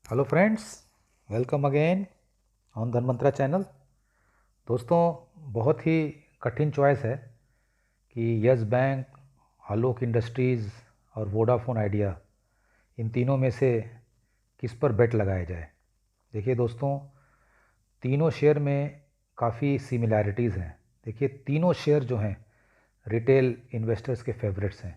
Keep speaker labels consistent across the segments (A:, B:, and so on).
A: Hello friends, welcome again on Dhanmantra channel. दोस्तों, बहुत ही कठिन चॉइस है कि यस बैंक, आलोक इंडस्ट्रीज़ और वोडाफोन आइडिया, इन तीनों में से किस पर बेट लगाया जाए। देखिए दोस्तों, तीनों शेयर में काफ़ी सिमिलैरिटीज़ हैं। देखिए, तीनों शेयर जो हैं रिटेल इन्वेस्टर्स के फेवरेट्स हैं।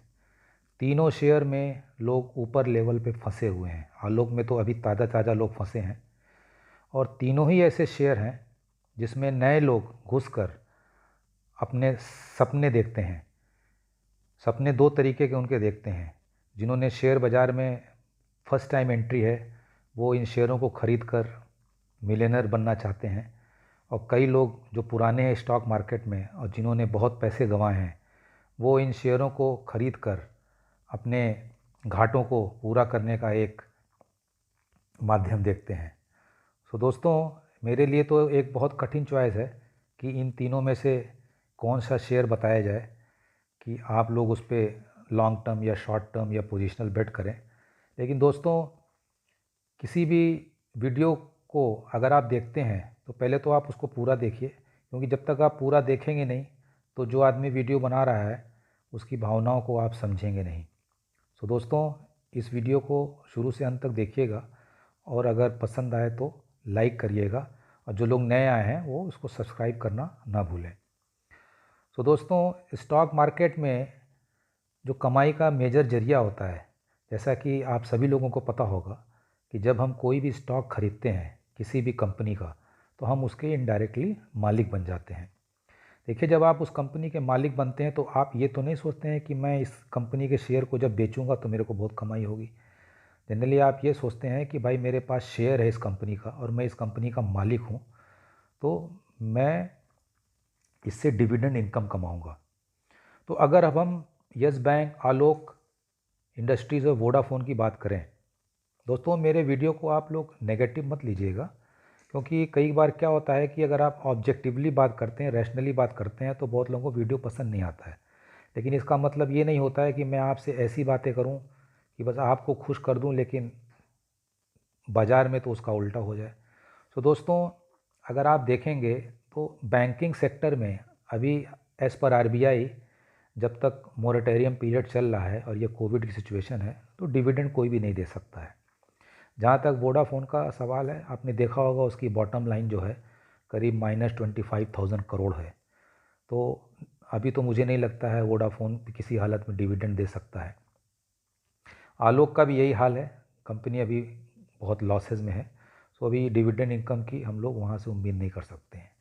A: तीनों शेयर में लोग ऊपर लेवल पे फंसे हुए हैं। आलोक में तो अभी ताज़ा ताज़ा लोग फंसे हैं, और तीनों ही ऐसे शेयर हैं जिसमें नए लोग घुसकर अपने सपने देखते हैं। सपने दो तरीके के उनके देखते हैं। जिन्होंने शेयर बाज़ार में फर्स्ट टाइम एंट्री है, वो इन शेयरों को ख़रीद कर मिलियनर बनना चाहते हैं। और कई लोग जो पुराने हैं स्टॉक मार्केट में और जिन्होंने बहुत पैसे गंवाए हैं, वो इन शेयरों को ख़रीद कर अपने घाटों को पूरा करने का एक माध्यम देखते हैं। सो दोस्तों, मेरे लिए तो एक बहुत कठिन चॉइस है कि इन तीनों में से कौन सा शेयर बताया जाए कि आप लोग उस पर लॉन्ग टर्म या शॉर्ट टर्म या पोजिशनल बेट करें। लेकिन दोस्तों, किसी भी वीडियो को अगर आप देखते हैं तो पहले तो आप उसको पूरा देखिए, क्योंकि जब तक आप पूरा देखेंगे नहीं तो जो आदमी वीडियो बना रहा है उसकी भावनाओं को आप समझेंगे नहीं। सो दोस्तों, इस वीडियो को शुरू से अंत तक देखिएगा, और अगर पसंद आए तो लाइक करिएगा, और जो लोग नए आए हैं वो उसको सब्सक्राइब करना ना भूलें। सो दोस्तों, स्टॉक मार्केट में जो कमाई का मेजर जरिया होता है, जैसा कि आप सभी लोगों को पता होगा कि जब हम कोई भी स्टॉक खरीदते हैं किसी भी कंपनी का, तो हम उसके इनडायरेक्टली मालिक बन जाते हैं। देखिए, जब आप उस कंपनी के मालिक बनते हैं तो आप ये तो नहीं सोचते हैं कि मैं इस कंपनी के शेयर को जब बेचूंगा तो मेरे को बहुत कमाई होगी। जनरली आप ये सोचते हैं कि भाई, मेरे पास शेयर है इस कंपनी का और मैं इस कंपनी का मालिक हूँ, तो मैं इससे डिविडेंड इनकम कमाऊंगा। तो अगर अब हम यस बैंक, आलोक इंडस्ट्रीज़ और वोडाफोन की बात करें, दोस्तों मेरे वीडियो को आप लोग नेगेटिव मत लीजिएगा, क्योंकि कई बार क्या होता है कि अगर आप ऑब्जेक्टिवली बात करते हैं, रैशनली बात करते हैं, तो बहुत लोगों को वीडियो पसंद नहीं आता है। लेकिन इसका मतलब ये नहीं होता है कि मैं आपसे ऐसी बातें करूं कि बस आपको खुश कर दूं, लेकिन बाज़ार में तो उसका उल्टा हो जाए। तो दोस्तों, अगर आप देखेंगे तो बैंकिंग सेक्टर में अभी एज़ पर आरबीआई, जब तक मोरेटोरियम पीरियड चल रहा है और ये कोविड की सिचुएशन है, तो डिविडेंड कोई भी नहीं दे सकता है। जहाँ तक वोडाफोन का सवाल है, आपने देखा होगा उसकी बॉटम लाइन जो है करीब -25,000 करोड़ है। तो अभी तो मुझे नहीं लगता है वोडाफोन किसी हालत में डिविडेंड दे सकता है। आलोक का भी यही हाल है, कंपनी अभी बहुत लॉसेज में है। सो अभी डिविडेंड इनकम की हम लोग वहाँ से उम्मीद नहीं कर सकते हैं।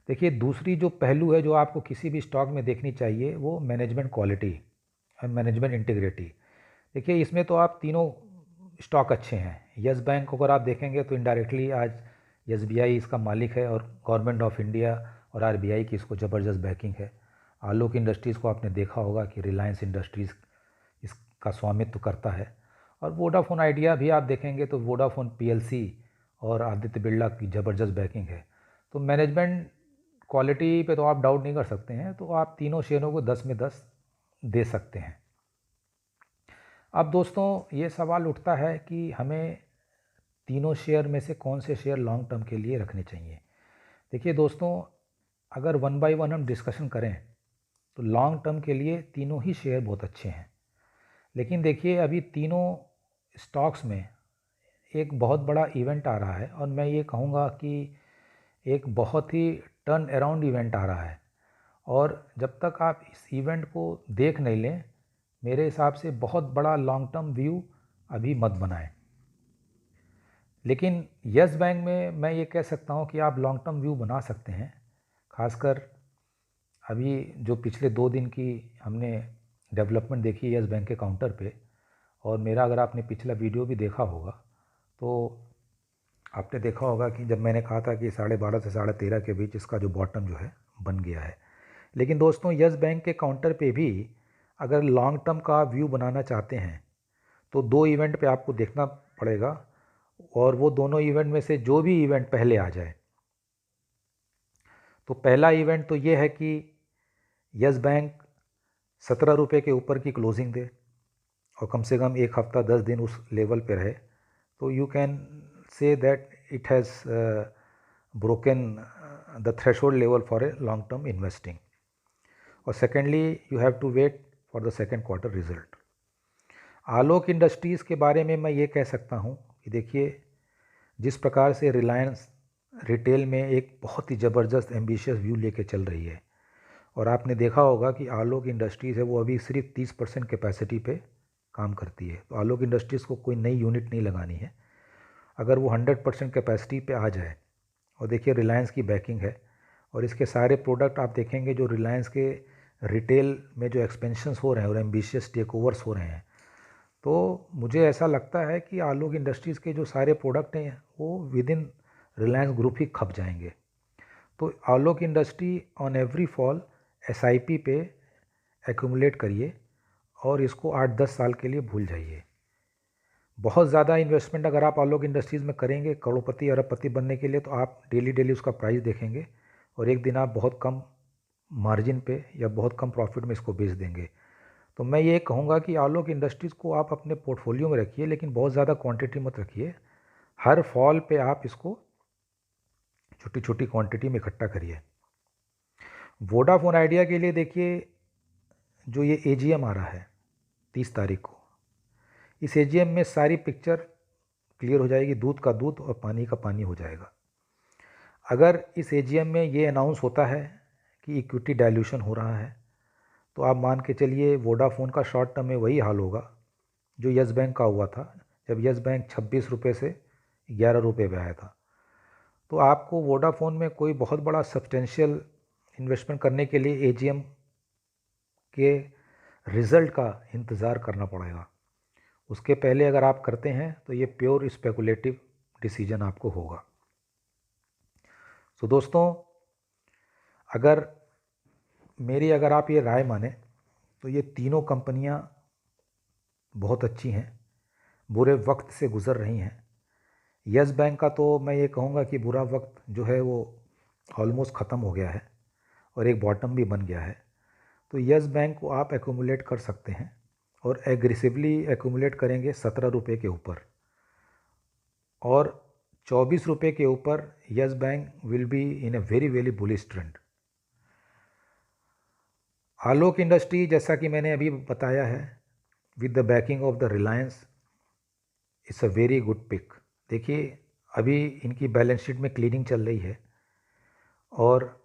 A: देखिए, दूसरी जो पहलू है जो आपको किसी भी स्टॉक में देखनी चाहिए, वो मैनेजमेंट क्वालिटी और मैनेजमेंट इंटीग्रिटी। देखिए, इसमें तो आप तीनों स्टॉक अच्छे हैं। यस बैंक को अगर आप देखेंगे तो इनडायरेक्टली आज एसबीआई इसका मालिक है, और गवर्नमेंट ऑफ इंडिया और आरबीआई की इसको ज़बरदस्त बैकिंग है। आलोक इंडस्ट्रीज़ को आपने देखा होगा कि रिलायंस इंडस्ट्रीज़ इसका स्वामित्व करता है। और वोडाफोन आइडिया भी आप देखेंगे तो वोडाफोन पीएलसी और आदित्य बिरला की ज़बरदस्त बैकिंग है। तो मैनेजमेंट क्वालिटी पे तो आप डाउट नहीं कर सकते हैं, तो आप तीनों शेयरों को 10 में 10 दे सकते हैं। अब दोस्तों, ये सवाल उठता है कि हमें तीनों शेयर में से कौन से शेयर लॉन्ग टर्म के लिए रखने चाहिए। देखिए दोस्तों, अगर वन बाय वन हम डिस्कशन करें तो लॉन्ग टर्म के लिए तीनों ही शेयर बहुत अच्छे हैं। लेकिन देखिए, अभी तीनों स्टॉक्स में एक बहुत बड़ा इवेंट आ रहा है, और मैं ये कहूँगा कि एक बहुत ही टर्न अराउंड इवेंट आ रहा है। और जब तक आप इस इवेंट को देख नहीं लें, मेरे हिसाब से बहुत बड़ा लॉन्ग टर्म व्यू अभी मत बनाएं। लेकिन यस बैंक में मैं ये कह सकता हूँ कि आप लॉन्ग टर्म व्यू बना सकते हैं। खासकर अभी जो पिछले 2 दिन की हमने डेवलपमेंट देखी है यस बैंक के काउंटर पे, और मेरा अगर आपने पिछला वीडियो भी देखा होगा तो आपने देखा होगा कि जब मैंने कहा था कि 12:30 से 13:30 के बीच इसका जो बॉटम जो है बन गया है। लेकिन दोस्तों, यस बैंक के काउंटर पे भी अगर लॉन्ग टर्म का व्यू बनाना चाहते हैं तो 2 इवेंट पे आपको देखना पड़ेगा, और वो दोनों इवेंट में से जो भी इवेंट पहले आ जाए। तो पहला इवेंट तो ये है कि यस बैंक 17 रुपये के ऊपर की क्लोजिंग दे और कम से कम 1 हफ्ता 10 दिन उस लेवल पे रहे, तो you can say that it has broken the threshold level for a long term investing. और secondly you have to wait for the second quarter result. Alok industries के बारे में मैं ये कह सकता हूँ कि देखिए, जिस प्रकार से रिलायंस रिटेल में एक बहुत ही ज़बरदस्त एम्बिशियस व्यू लेके चल रही है, और आपने देखा होगा कि आलोक इंडस्ट्रीज़ है वो अभी सिर्फ 30% कैपेसिटी पे काम करती है। तो आलोक इंडस्ट्रीज़ को कोई नई यूनिट नहीं लगानी है। अगर वो 100% कैपेसिटी पे आ जाए, और देखिए रिलायंस की बैकिंग है, और इसके सारे प्रोडक्ट आप देखेंगे जो रिलायंस के रिटेल में जो एक्सपेंशंस हो रहे हैं और एम्बिशियस टेक ओवर्स हो रहे हैं, तो मुझे ऐसा लगता है कि आलोक इंडस्ट्रीज़ के जो सारे प्रोडक्ट हैं वो विद इन रिलायंस ग्रुप ही खप जाएंगे। तो Alok industry on every fall SIP पे एक्यूमुलेट करिए और इसको 8-10 साल के लिए भूल जाइए। बहुत ज़्यादा इन्वेस्टमेंट अगर आप आलोक इंडस्ट्रीज़ में करेंगे करोड़पति अरबपति बनने के लिए, तो आप डेली उसका प्राइस देखेंगे और एक दिन आप बहुत कम मार्जिन पे या बहुत कम प्रॉफिट में इसको बेच देंगे। तो मैं ये कहूँगा कि आलोक इंडस्ट्रीज़ को आप अपने पोर्टफोलियो में रखिए, लेकिन बहुत ज़्यादा क्वांटिटी मत रखिए। हर फॉल पे आप इसको छोटी छोटी क्वांटिटी में इकट्ठा करिए। वोडाफोन आइडिया के लिए देखिए, जो ये AGM आ रहा है 30 तारीख को, इस AGM में सारी पिक्चर क्लियर हो जाएगी, दूध का दूध और पानी का पानी हो जाएगा। अगर इस AGM में ये अनाउंस होता है कि इक्विटी डाइल्यूशन हो रहा है, तो आप मान के चलिए वोडाफोन का शॉर्ट टर्म में वही हाल होगा जो यस बैंक का हुआ था, जब यस बैंक 26 रुपये से 11 रुपये पे आया था। तो आपको वोडाफोन में कोई बहुत बड़ा सब्सटेंशियल इन्वेस्टमेंट करने के लिए AGM के रिज़ल्ट का इंतज़ार करना पड़ेगा। उसके पहले अगर आप करते हैं तो ये प्योर स्पेकुलेटिव डिसीजन आपको होगा। तो दोस्तों, अगर आप ये राय माने तो ये तीनों कंपनियां बहुत अच्छी हैं, बुरे वक्त से गुज़र रही हैं। यस बैंक का तो मैं ये कहूँगा कि बुरा वक्त जो है वो ऑलमोस्ट ख़त्म हो गया है और एक बॉटम भी बन गया है। तो यस बैंक को आप एक्यूमुलेट कर सकते हैं और एग्रेसिवली एक्यूमुलेट करेंगे 17 रुपये के ऊपर, और 24 रुपये के ऊपर Yes Bank will be in a very very bullish trend. Alok industry, जैसा कि मैंने अभी बताया है, with the backing of the Reliance, it's a very good pick. देखिए, अभी इनकी बैलेंस शीट में क्लीनिंग चल रही है, और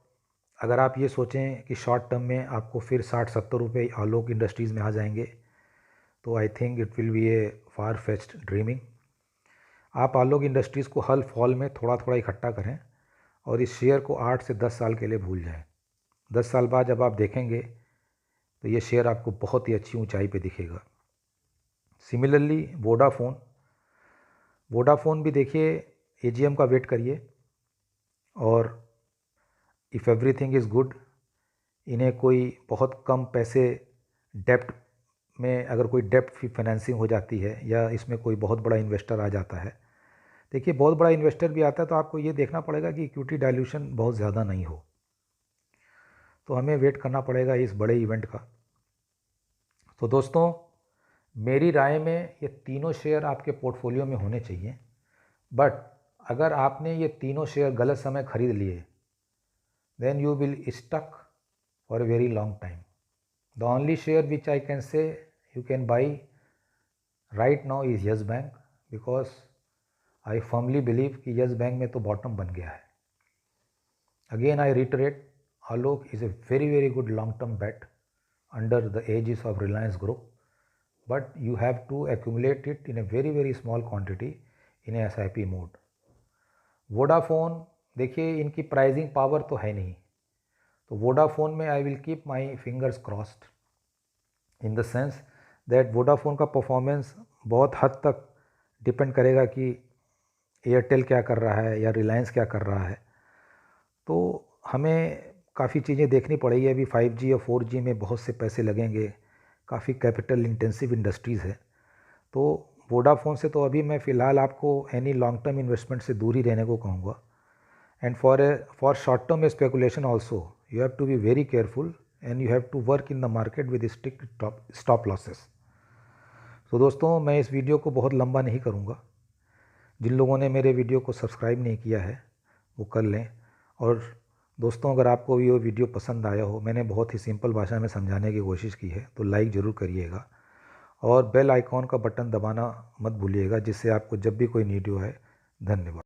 A: अगर आप ये सोचें कि शॉर्ट टर्म में आपको फिर 60-70 रुपये आलोक इंडस्ट्रीज़ में आ जाएंगे, तो I think it will be A far fetched dreaming. आप आलोक इंडस्ट्रीज़ को हर फॉल में थोड़ा थोड़ा इकट्ठा करें और इस शेयर को 8 से 10 साल के लिए भूल जाएं। 10 साल बाद जब आप देखेंगे तो ये शेयर आपको बहुत ही अच्छी ऊंचाई पे दिखेगा। सिमिलरली वोडाफोन भी देखिए, AGM का वेट करिए, और इफ़ एवरीथिंग इज़ गुड, इन्हें कोई बहुत कम पैसे डेप्ट में, अगर कोई डेप्ट फाइनेंसिंग हो जाती है या इसमें कोई बहुत बड़ा इन्वेस्टर आ जाता है, देखिए बहुत बड़ा इन्वेस्टर भी आता है तो आपको ये देखना पड़ेगा कि इक्विटी डाइल्यूशन बहुत ज़्यादा नहीं हो। तो हमें वेट करना पड़ेगा इस बड़े इवेंट का। तो दोस्तों, मेरी राय में ये तीनों शेयर आपके पोर्टफोलियो में होने चाहिए, बट अगर आपने ये तीनों शेयर गलत समय खरीद लिए, then you will stuck for a very long time. The only share which I can say you can buy right now is Yes Bank, because I firmly believe कि Yes Bank में तो bottom बन गया है। Again I reiterate, Alok is a very very good long term bet under the aegis of Reliance Group, but you have to accumulate it in a very very small quantity in a SIP mode. Vodafone, देखिए इनकी pricing power तो है नहीं, तो Vodafone में I will keep my fingers crossed, in the sense that Vodafone का performance बहुत हद तक डिपेंड करेगा कि एयरटेल क्या कर रहा है या रिलायंस क्या कर रहा है। तो हमें काफ़ी चीज़ें देखनी पड़ेगी। अभी 5G और 4G में बहुत से पैसे लगेंगे, काफ़ी कैपिटल इंटेंसिव इंडस्ट्रीज़ है। तो वोडाफोन से तो अभी मैं फ़िलहाल आपको एनी लॉन्ग टर्म इन्वेस्टमेंट से दूर ही रहने को कहूँगा। And for short term speculation also you have to be very careful and you have to work in the market with strict stop losses. तो दोस्तों, मैं इस वीडियो को बहुत लंबा नहीं करूँगा, जिन लोगों ने मेरे वीडियो को सब्सक्राइब नहीं किया है वो कर लें। और दोस्तों, अगर आपको ये वीडियो पसंद आया हो, मैंने बहुत ही सिंपल भाषा में समझाने की कोशिश की है, तो लाइक ज़रूर करिएगा और बेल आइकॉन का बटन दबाना मत भूलिएगा, जिससे आपको जब भी कोई वीडियो आए। धन्यवाद।